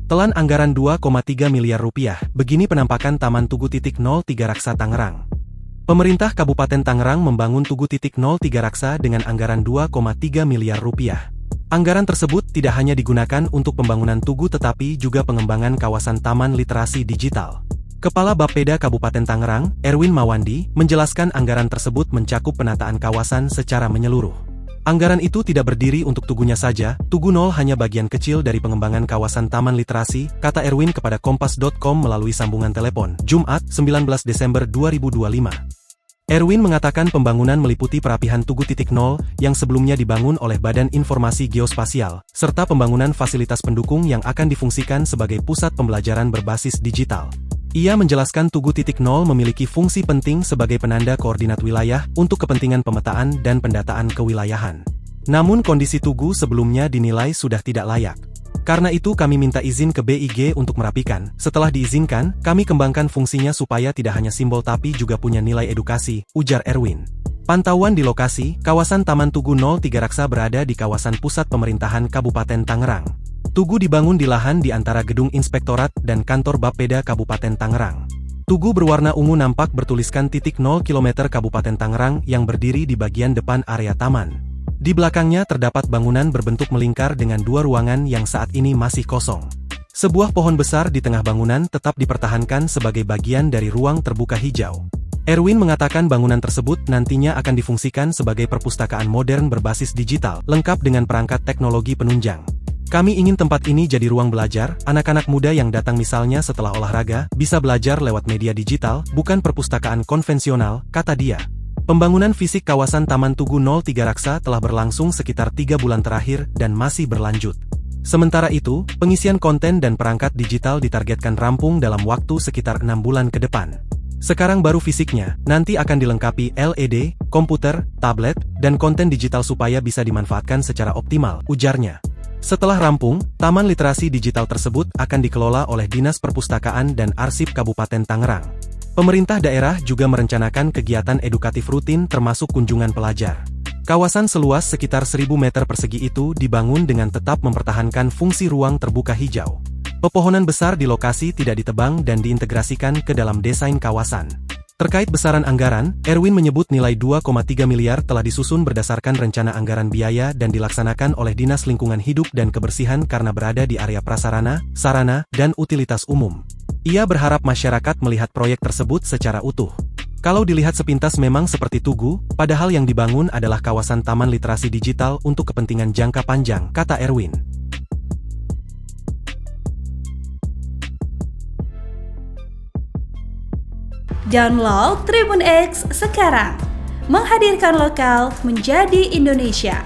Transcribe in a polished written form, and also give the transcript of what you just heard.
Telan anggaran 2,3 miliar rupiah, begini penampakan Taman Tugu 03 Raksa Tangerang. Pemerintah Kabupaten Tangerang membangun Tugu 03 Raksa dengan anggaran 2,3 miliar rupiah. Anggaran tersebut tidak hanya digunakan untuk pembangunan tugu tetapi juga pengembangan kawasan taman literasi digital. Kepala Bapeda Kabupaten Tangerang, Erwin Mawandi, menjelaskan anggaran tersebut mencakup penataan kawasan secara menyeluruh. Anggaran itu tidak berdiri untuk tugunya saja, Tugu 0 hanya bagian kecil dari pengembangan kawasan taman literasi, kata Erwin kepada Kompas.com melalui sambungan telepon, Jumat, 19 Desember 2025. Erwin mengatakan pembangunan meliputi perapihan Tugu 0 yang sebelumnya dibangun oleh Badan Informasi Geospasial, serta pembangunan fasilitas pendukung yang akan difungsikan sebagai pusat pembelajaran berbasis digital. Ia menjelaskan Tugu 0 memiliki fungsi penting sebagai penanda koordinat wilayah untuk kepentingan pemetaan dan pendataan kewilayahan. Namun kondisi Tugu sebelumnya dinilai sudah tidak layak. Karena itu kami minta izin ke BIG untuk merapikan. Setelah diizinkan, kami kembangkan fungsinya supaya tidak hanya simbol tapi juga punya nilai edukasi, ujar Erwin. Pantauan di lokasi, kawasan Taman Tugu 03 Raksa berada di kawasan pusat pemerintahan Kabupaten Tangerang. Tugu dibangun di lahan di antara gedung Inspektorat dan kantor Bapeda Kabupaten Tangerang. Tugu berwarna ungu nampak bertuliskan 0 km Kabupaten Tangerang yang berdiri di bagian depan area taman. Di belakangnya terdapat bangunan berbentuk melingkar dengan 2 ruangan yang saat ini masih kosong. Sebuah pohon besar di tengah bangunan tetap dipertahankan sebagai bagian dari ruang terbuka hijau. Erwin mengatakan bangunan tersebut nantinya akan difungsikan sebagai perpustakaan modern berbasis digital, lengkap dengan perangkat teknologi penunjang. Kami ingin tempat ini jadi ruang belajar, anak-anak muda yang datang misalnya setelah olahraga, bisa belajar lewat media digital, bukan perpustakaan konvensional, kata dia. Pembangunan fisik kawasan Taman Tugu 03 Raksa telah berlangsung sekitar 3 bulan terakhir dan masih berlanjut. Sementara itu, pengisian konten dan perangkat digital ditargetkan rampung dalam waktu sekitar 6 bulan ke depan. Sekarang baru fisiknya, nanti akan dilengkapi LED, komputer, tablet, dan konten digital supaya bisa dimanfaatkan secara optimal, ujarnya. Setelah rampung, Taman Literasi Digital tersebut akan dikelola oleh Dinas Perpustakaan dan Arsip Kabupaten Tangerang. Pemerintah daerah juga merencanakan kegiatan edukatif rutin termasuk kunjungan pelajar. Kawasan seluas sekitar 1000 meter persegi itu dibangun dengan tetap mempertahankan fungsi ruang terbuka hijau. Pepohonan besar di lokasi tidak ditebang dan diintegrasikan ke dalam desain kawasan. Terkait besaran anggaran, Erwin menyebut nilai 2,3 miliar telah disusun berdasarkan rencana anggaran biaya dan dilaksanakan oleh Dinas Lingkungan Hidup dan Kebersihan karena berada di area prasarana, sarana, dan utilitas umum. Ia berharap masyarakat melihat proyek tersebut secara utuh. Kalau dilihat sepintas memang seperti Tugu, padahal yang dibangun adalah kawasan taman literasi digital untuk kepentingan jangka panjang, kata Erwin. Download Tribun X sekarang, menghadirkan lokal menjadi Indonesia.